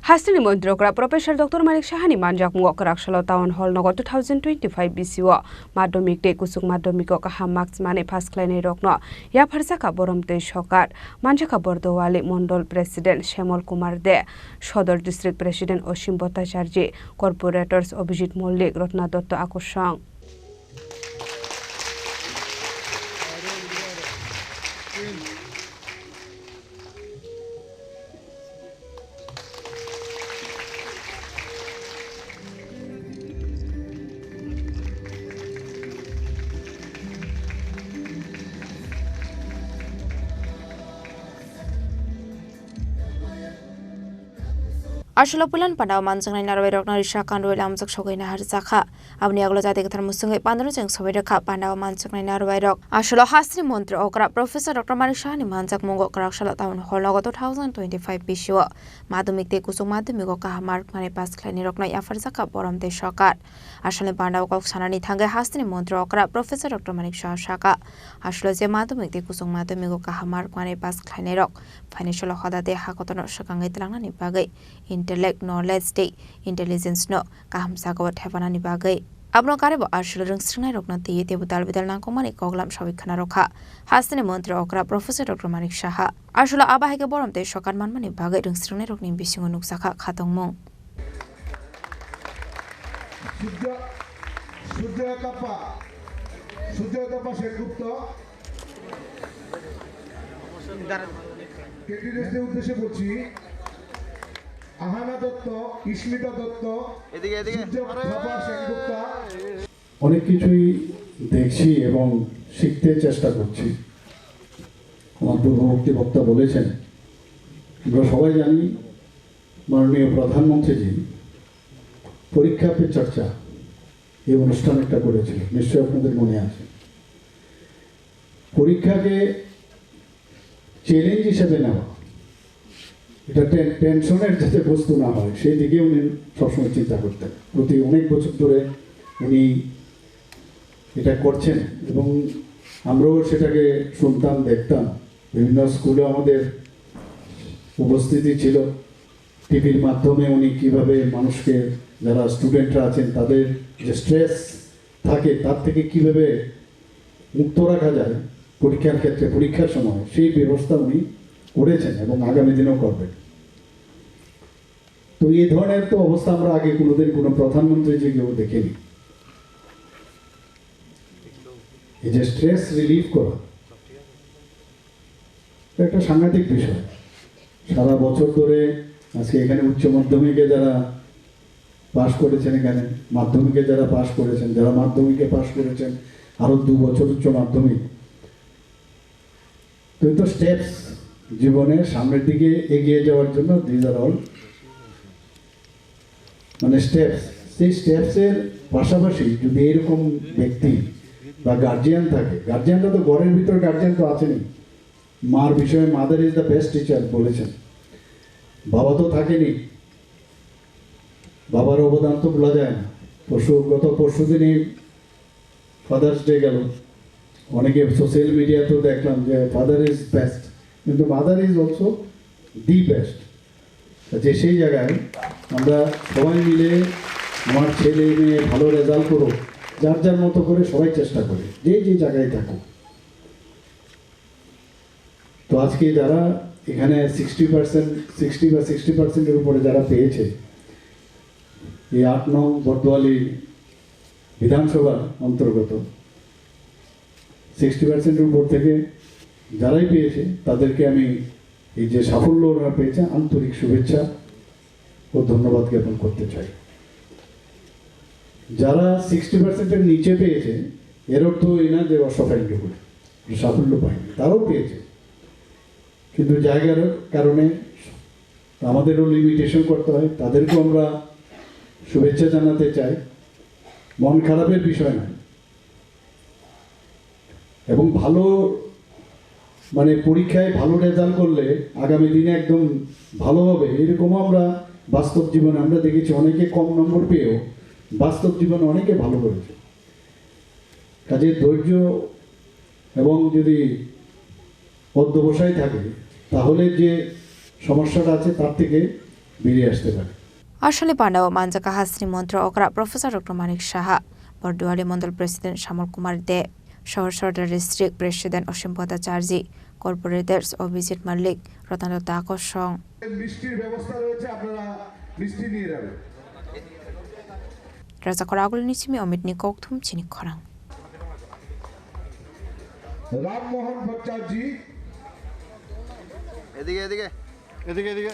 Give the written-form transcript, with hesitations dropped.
Hasini Mondrokra Professor Dr. Malik Shahani Manjak Muak Rakshalo Town Hall Nogo 2025 BCO Madomik de Kusuk Madomiko Kaha Max Mane Pas Kleine Rokno Ya Farsaka Boromte Shokat Manjaka Bordowali Mondol President Shemol Kumar De Shodor District President Oshim Bhattacharjee Corporators Abhijit Mollik Rotna Dotto Akoshang Ashlopulan Pandau Manjang Narway Narisha Kandu Lamzak Shogai Nahar Zaka, Abni Agloza de Musunga Pandarang Sovedaka Pandau Manjang Narway Rock, Ashlo Hasri Montre Okra, Professor Dr. Marishani Manjak Mungo Karakshalo Town Hall 2025 Bishua, Madumik de Kusumadu Mark Mane Pas Klein Rockna Yafarzaka Boram de Shokat, Ashlo Pandau Sanani Tanga Hasri Montre Okra, Professor Dr. Manisha Shaka, Ashlo Zemadumik de Kusumadu Mark Mane Pas Klein Rock, Financial Hoda de Hakotono Shakangitlangani Bagay. Intellect knowledge day intelligence no kaham sagawat hevanani bagai abno karebo ashlo rung sringai rokna tiye tebutal bidal nangkomani koglam shawikhana rokha hasne mantri okra professor dr manik shaha ashlo abahike boromte shokan manmani bagai rung sringai rokni bisingo nuksaka khatongmong Sudya Kapa Shekupta কেন্দ্রীয় উদ্দেশ্যে বলছি আহানা দত্ত ইস্মিতা দত্ত অনেক কিছুই দেখছি এবং শিখতে চেষ্টা করছি আমার পূর্ববর্তী বক্তা বলেছেন আমরা সবাই জানি মাননীয় প্রধানমন্ত্রীজি পরীক্ষা পে চর্চা এই অনুষ্ঠান একটা করেছিল নিশ্চয়ই আপনাদের মনে আছে পরীক্ষাকে চ্যালেঞ্জ হিসেবে নেওয়া এটা টেনশনের যাতে বস্তু না হয় সেই দিকে উনি সবসময় চিন্তা করতেন প্রতি অনেক বছর ধরে উনি এটা করছেন এবং আমরাও সেটাকে শুনতাম দেখতাম বিভিন্ন স্কুলে আমাদের উপস্থিতি ছিল টিভির মাধ্যমে উনি কিভাবে মানুষকে যারা স্টুডেন্টরা আছেন তাদের যে স্ট্রেস থাকে তার থেকে কিভাবে মুক্ত রাখা যায় পরীক্ষার ক্ষেত্রে পরীক্ষার সময় সেই ব্যবস্থা উনি করেছেন এবং আগামী দিনেও করবেন তো এই ধরনের তো অবস্থা আমরা আগে কোনোদিন কোনো প্রধানমন্ত্রী যে কেউ দেখিনি এই যে স্ট্রেস রিলিফ করা একটা সাংঘাতিক বিষয় সারা বছর ধরে আজকে এখানে উচ্চ মাধ্যমিকে যারা পাশ করেছেন এখানে মাধ্যমিকে যারা পাশ করেছেন যারা মাধ্যমিকে পাশ করেছেন আরো 2 বছর উচ্চ মাধ্যমিক তো স্টেপস জীবনের সামনের দিকে এগিয়ে যাওয়ার জন্য দিস আর অল মানে স্টেপস সেই স্টেপসের পাশাপাশি যদি এরকম ব্যক্তি বা গার্জিয়ান থাকে গার্জিয়ানটা তো ঘরের ভিতর গার্জিয়ান তো আছেনই মার বিষয়ে mother is the best teacher বলেছেন বাবা তো থাকেনি বাবার অবদান তো ভোলা যায় না গত পরশু দিনই ফাদার্স ডে গেল অনেকে সোশ্যাল মিডিয়াতেও দেখলাম যে ফাদার ইজ বেস্ট কিন্তু mother is also the best যে সেই জায়গায় আমরা সবাই মিলে আমার ছেলে মেয়ে ভালো রেজাল্ট করো যার যার মতো করে সবাই চেষ্টা করে যে যে জায়গায় থাকো তো আজকে যারা এখানে 60 বা 60% উপরে যারা পেয়েছে এই 8 নং বর্দোয়ালি বিধানসভার অন্তর্গত 60% উপর থেকে যারাই পেয়েছে তাদেরকে আমি এই যে সাফল্য ওরা পেয়েছে আন্তরিক শুভেচ্ছা ও ধন্যবাদ জ্ঞাপন করতে চাই যারা 60%-এর নিচে পেয়েছে এর অর্থ এই না যে অসফল করে সাফল্য পায়নি তারাও পেয়েছে কিন্তু জায়গার কারণে আমাদেরও লিমিটেশন করতে হয় তাদেরকেও আমরা শুভেচ্ছা জানাতে চাই মন খারাপের বিষয় নয় এবং ভালো মানে পরীক্ষায় ভালো রেজাল্ট করলে আগামী দিনে একদম ভালো হবে এরকম আমরা বাস্তব জীবনে আমরা দেখেছি অনেকে কম নম্বর পেয়েও বাস্তব জীবনে অনেকে ভালো করেছে কাজে ধৈর্য এবং যদি অধ্যবসায় থাকে তাহলে যে সমস্যাটা আছে তার থেকে বেরিয়ে আসতে পারে। আসলে পান্ডাও মানজাকা হাসনি মন্ত্র অকরা professor doctor Manik Saha, বর্দুয়ালি Mondal president Shyamal Kumar দে, শহর সর্দার ডিস্ট্রিক্ট প্রেসিডেন্ট অসীম ভট্টাচার্য, কর্পোরেটর্স অভিজিৎ মল্লিক, রতনদত্ত আকর্ষণ। মিষ্টির ব্যবস্থা রয়েছে, আপনারা মিষ্টি নিয়ে যাবেন। রাজাকর আগুল নিচিমি অমিত নিকক থুম চিনি খরাং। রামমোহন ভট্টাচার্য, এদিকে এদিকে এদিকে এদিকে